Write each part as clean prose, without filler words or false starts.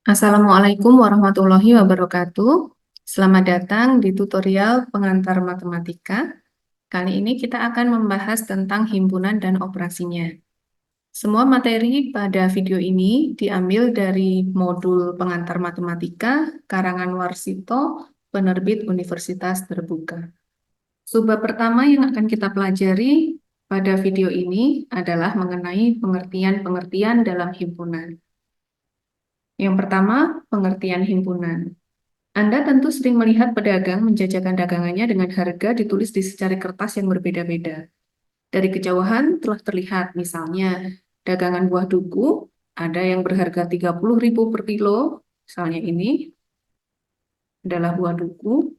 Assalamualaikum warahmatullahi wabarakatuh. Selamat datang di tutorial pengantar matematika. Kali ini kita akan membahas tentang himpunan dan operasinya. Semua materi pada video ini diambil dari modul pengantar matematika karangan Warsito, penerbit Universitas Terbuka. Subbab pertama yang akan kita pelajari pada video ini adalah mengenai pengertian-pengertian dalam himpunan. Yang pertama, pengertian himpunan. Anda tentu sering melihat pedagang menjajakan dagangannya dengan harga ditulis di secari kertas yang berbeda-beda. Dari kejauhan telah terlihat, misalnya, dagangan buah duku, ada yang berharga 30.000 per kilo, misalnya ini adalah buah duku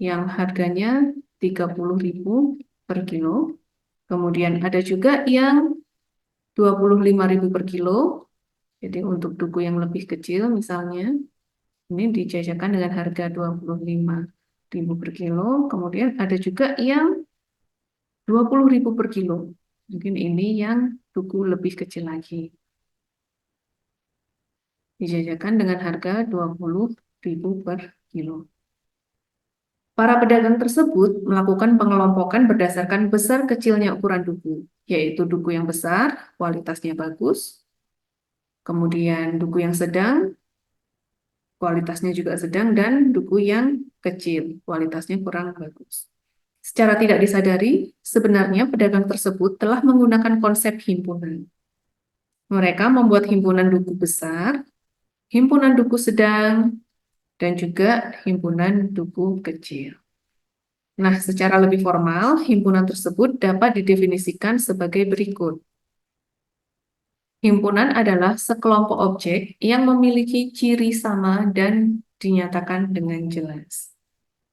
yang harganya 30.000 per kilo. Kemudian ada juga yang 25.000 per kilo, jadi untuk duku yang lebih kecil misalnya, ini dijajakan dengan harga 25.000 per kilo. Kemudian ada juga yang 20.000 per kilo. Mungkin ini yang duku lebih kecil lagi. Dijajakan dengan harga 20.000 per kilo. Para pedagang tersebut melakukan pengelompokan berdasarkan besar kecilnya ukuran duku, yaitu duku yang besar, kualitasnya bagus. Kemudian duku yang sedang, kualitasnya juga sedang, dan duku yang kecil, kualitasnya kurang bagus. Secara tidak disadari, sebenarnya pedagang tersebut telah menggunakan konsep himpunan. Mereka membuat himpunan duku besar, himpunan duku sedang, dan juga himpunan duku kecil. Nah, secara lebih formal, himpunan tersebut dapat didefinisikan sebagai berikut. Himpunan adalah sekelompok objek yang memiliki ciri sama dan dinyatakan dengan jelas.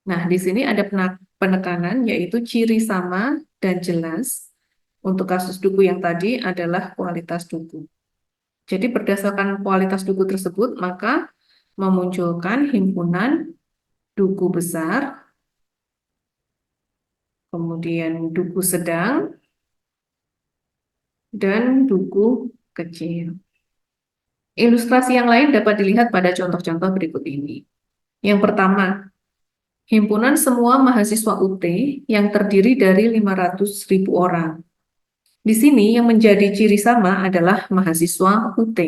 Nah, di sini ada penekanan yaitu ciri sama dan jelas. Untuk kasus duku yang tadi adalah kualitas duku. Jadi berdasarkan kualitas duku tersebut, maka memunculkan himpunan duku besar, kemudian duku sedang, dan duku kecil. Ilustrasi yang lain dapat dilihat pada contoh-contoh berikut ini. Yang pertama, himpunan semua mahasiswa UT yang terdiri dari 500.000 orang. Di sini yang menjadi ciri sama adalah mahasiswa UT.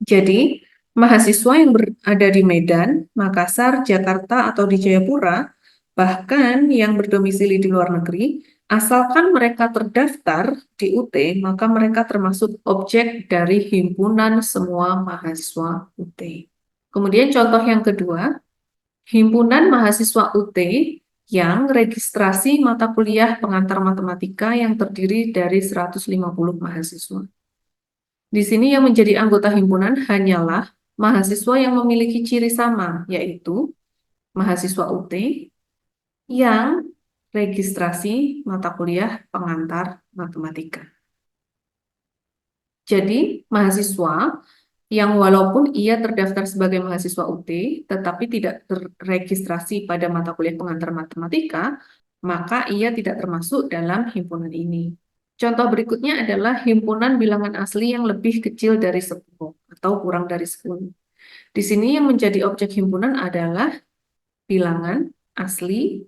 Jadi, mahasiswa yang berada di Medan, Makassar, Jakarta, atau di Jayapura, bahkan yang berdomisili di luar negeri, asalkan mereka terdaftar di UT, maka mereka termasuk objek dari himpunan semua mahasiswa UT. Kemudian contoh yang kedua, himpunan mahasiswa UT yang registrasi mata kuliah pengantar matematika yang terdiri dari 150 mahasiswa. Di sini yang menjadi anggota himpunan hanyalah mahasiswa yang memiliki ciri sama, yaitu mahasiswa UT yang registrasi mata kuliah pengantar matematika. Jadi, mahasiswa yang walaupun ia terdaftar sebagai mahasiswa UT, tetapi tidak terregistrasi pada mata kuliah pengantar matematika, maka ia tidak termasuk dalam himpunan ini. Contoh berikutnya adalah himpunan bilangan asli yang lebih kecil dari 10 atau kurang dari 10. Di sini yang menjadi objek himpunan adalah bilangan asli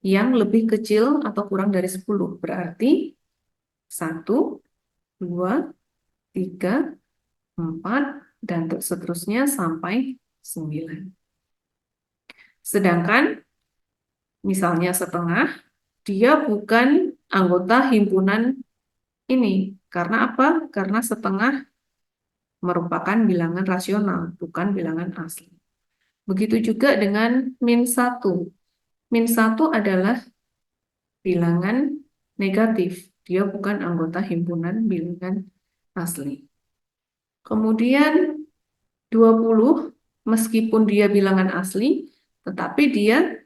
yang lebih kecil atau kurang dari 10. Berarti 1, 2, 3, 4, dan seterusnya sampai 9. Sedangkan misalnya setengah, dia bukan anggota himpunan ini. Karena apa? Karena setengah merupakan bilangan rasional, bukan bilangan asli. Begitu juga dengan min 1. Min 1 adalah bilangan negatif. Dia bukan anggota himpunan bilangan asli. Kemudian 20, meskipun dia bilangan asli, tetapi dia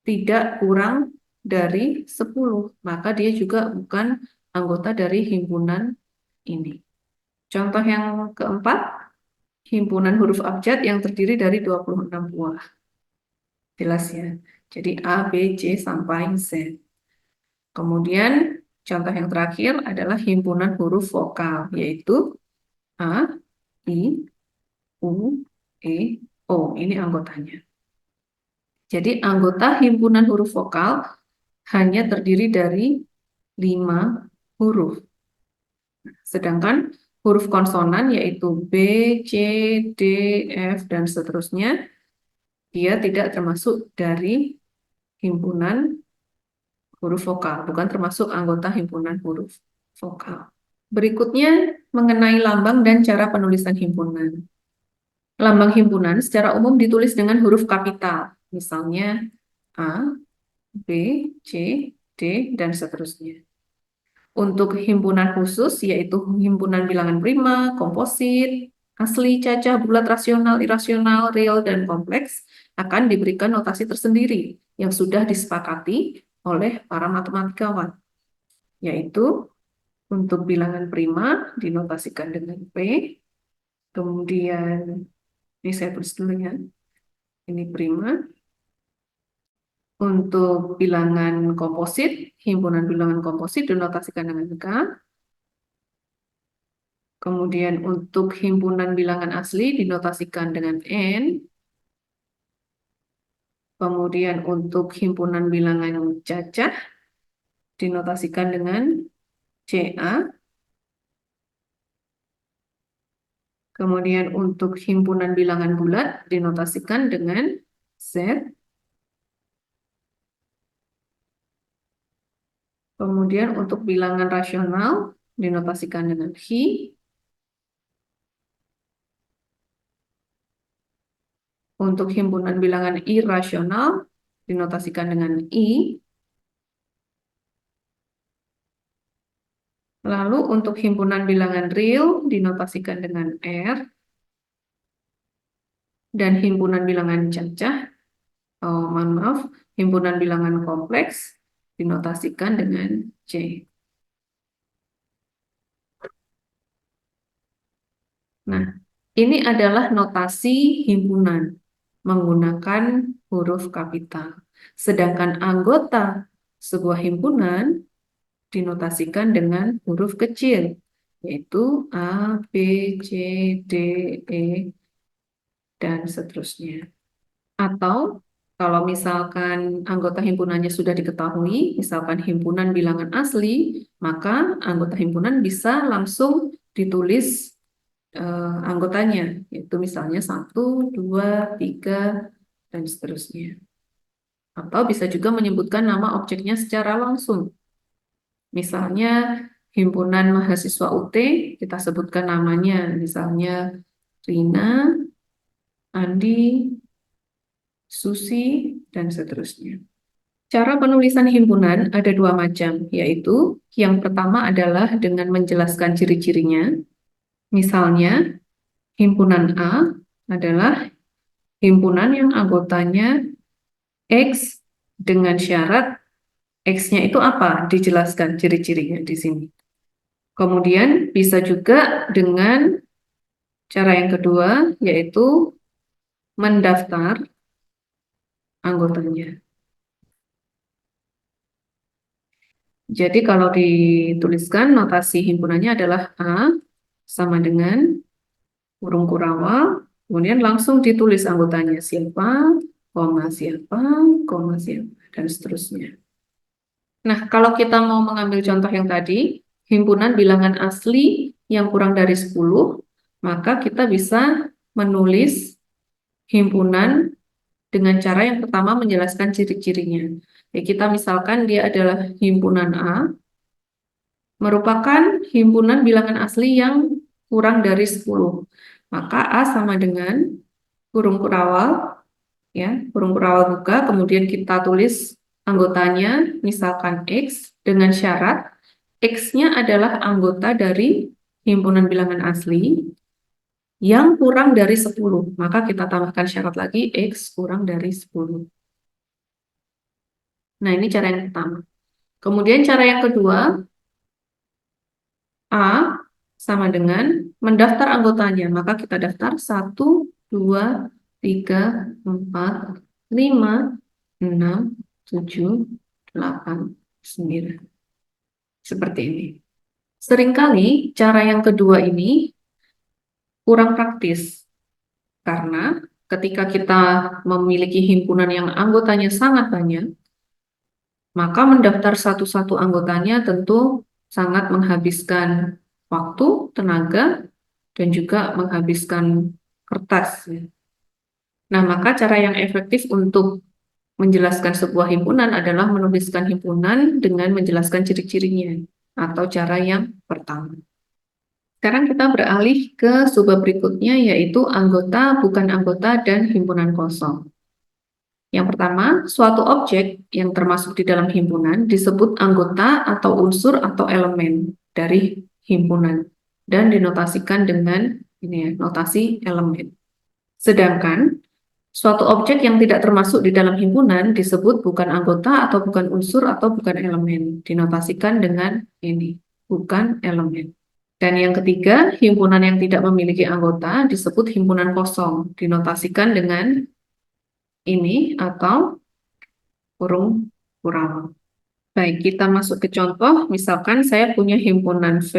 tidak kurang dari 10. Maka dia juga bukan anggota dari himpunan ini. Contoh yang keempat, himpunan huruf abjad yang terdiri dari 26 buah. Jelas ya. Jadi A, B, C, sampai Z. Kemudian contoh yang terakhir adalah himpunan huruf vokal, yaitu A, I, U, E, O. Ini anggotanya. Jadi anggota himpunan huruf vokal hanya terdiri dari 5 huruf. Sedangkan huruf konsonan yaitu B, C, D, F, dan seterusnya, dia tidak termasuk dari himpunan huruf vokal, bukan termasuk anggota himpunan huruf vokal. Berikutnya mengenai lambang dan cara penulisan himpunan. Lambang himpunan secara umum ditulis dengan huruf kapital, misalnya A, B, C, D, dan seterusnya. Untuk himpunan khusus, yaitu himpunan bilangan prima, komposit, asli, cacah, bulat, rasional, irasional, real, dan kompleks, akan diberikan notasi tersendiri yang sudah disepakati oleh para matematikawan, yaitu untuk bilangan prima dinotasikan dengan P, kemudian ini saya tulis dulu ya, ini prima. Untuk bilangan komposit, himpunan bilangan komposit dinotasikan dengan K. Kemudian untuk himpunan bilangan asli dinotasikan dengan N. Kemudian untuk himpunan bilangan cacah dinotasikan dengan CA. Kemudian untuk himpunan bilangan bulat dinotasikan dengan Z. Kemudian untuk bilangan rasional dinotasikan dengan Hi. Untuk himpunan bilangan irasional dinotasikan dengan I. Lalu untuk himpunan bilangan real dinotasikan dengan R. Dan himpunan bilangan cacah, mohon maaf, himpunan bilangan kompleks dinotasikan dengan C. Nah, ini adalah notasi himpunan menggunakan huruf kapital. Sedangkan anggota sebuah himpunan dinotasikan dengan huruf kecil, yaitu A, B, C, D, E, dan seterusnya. Atau kalau misalkan anggota himpunannya sudah diketahui, misalkan himpunan bilangan asli, maka anggota himpunan bisa langsung ditulis anggotanya, yaitu misalnya 1, 2, 3, dan seterusnya. Atau bisa juga menyebutkan nama objeknya secara langsung. Misalnya himpunan mahasiswa UT, kita sebutkan namanya, misalnya Rina, Andi, Susi, dan seterusnya. Cara penulisan himpunan ada 2 macam, yaitu yang pertama adalah dengan menjelaskan ciri-cirinya. Misalnya, himpunan A adalah himpunan yang anggotanya X dengan syarat X-nya itu apa? Dijelaskan ciri-cirinya di sini. Kemudian bisa juga dengan cara yang kedua, yaitu mendaftar anggotanya. Jadi kalau dituliskan notasi himpunannya adalah A sama dengan kurung kurawal, kemudian langsung ditulis anggotanya siapa, siapa, siapa, dan seterusnya. Nah, kalau kita mau mengambil contoh yang tadi, himpunan bilangan asli yang kurang dari 10, maka kita bisa menulis himpunan dengan cara yang pertama menjelaskan ciri-cirinya. Ya, kita misalkan dia adalah himpunan A, merupakan himpunan bilangan asli yang kurang dari 10. Maka A sama dengan kurung kurawal, ya, kurung kurawal buka, kemudian kita tulis anggotanya, misalkan X, dengan syarat X-nya adalah anggota dari himpunan bilangan asli yang kurang dari 10. Maka kita tambahkan syarat lagi X kurang dari 10. Nah, ini cara yang pertama. Kemudian cara yang kedua, A sama dengan mendaftar anggotanya. Maka kita daftar 1, 2, 3, 4, 5, 6, 7, 8, 9. Seperti ini. Seringkali cara yang kedua ini kurang praktis. Karena ketika kita memiliki himpunan yang anggotanya sangat banyak, maka mendaftar satu-satu anggotanya tentu sangat menghabiskan waktu, tenaga, dan juga menghabiskan kertas, ya. Nah, maka cara yang efektif untuk menjelaskan sebuah himpunan adalah menuliskan himpunan dengan menjelaskan ciri-cirinya, atau cara yang pertama. Sekarang kita beralih ke subbab berikutnya, yaitu anggota, bukan anggota, dan himpunan kosong. Yang pertama, suatu objek yang termasuk di dalam himpunan disebut anggota atau unsur atau elemen dari himpunan dan dinotasikan dengan ini ya, notasi elemen. Sedangkan suatu objek yang tidak termasuk di dalam himpunan disebut bukan anggota atau bukan unsur atau bukan elemen, dinotasikan dengan ini, bukan elemen. Dan yang ketiga, himpunan yang tidak memiliki anggota disebut himpunan kosong, dinotasikan dengan ini atau kurung kurang. Baik, kita masuk ke contoh. Misalkan saya punya himpunan V,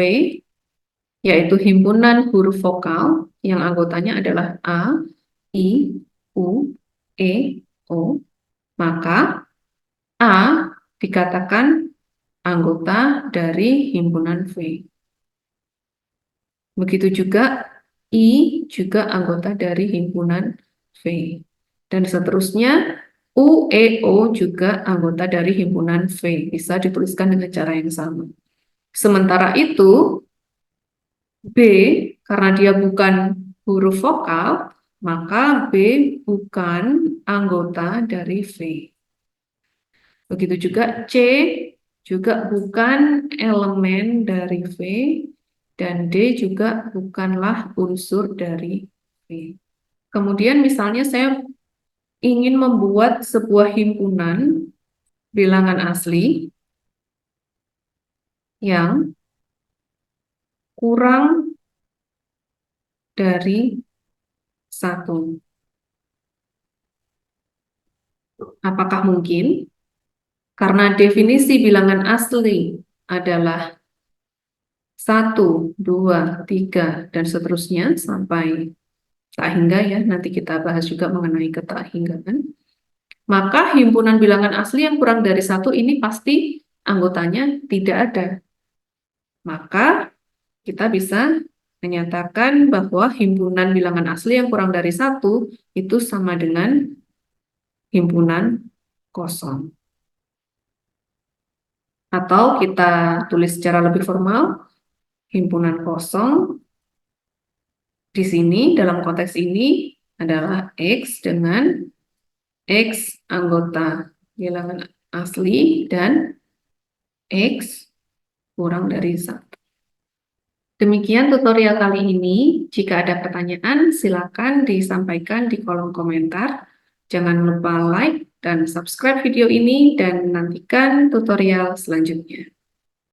yaitu himpunan huruf vokal yang anggotanya adalah A, I, U, E, O. Maka A dikatakan anggota dari himpunan V. Begitu juga I juga anggota dari himpunan V. Dan seterusnya U, E, O juga anggota dari himpunan V. Bisa dituliskan dengan cara yang sama. Sementara itu, B, karena dia bukan huruf vokal, maka B bukan anggota dari V. Begitu juga C, juga bukan elemen dari V, dan D juga bukanlah unsur dari V. Kemudian misalnya saya ingin membuat sebuah himpunan bilangan asli yang kurang dari 1. Apakah mungkin? Karena definisi bilangan asli adalah 1, 2, 3, dan seterusnya sampai tak hingga ya, nanti kita bahas juga mengenai keterhinggaan. Maka himpunan bilangan asli yang kurang dari 1 ini pasti anggotanya tidak ada. Maka kita bisa menyatakan bahwa himpunan bilangan asli yang kurang dari 1 itu sama dengan himpunan kosong. Atau kita tulis secara lebih formal, himpunan kosong di sini dalam konteks ini adalah X dengan X anggota bilangan asli dan X kurang dari 1. Demikian tutorial kali ini. Jika ada pertanyaan, silakan disampaikan di kolom komentar. Jangan lupa like dan subscribe video ini dan nantikan tutorial selanjutnya.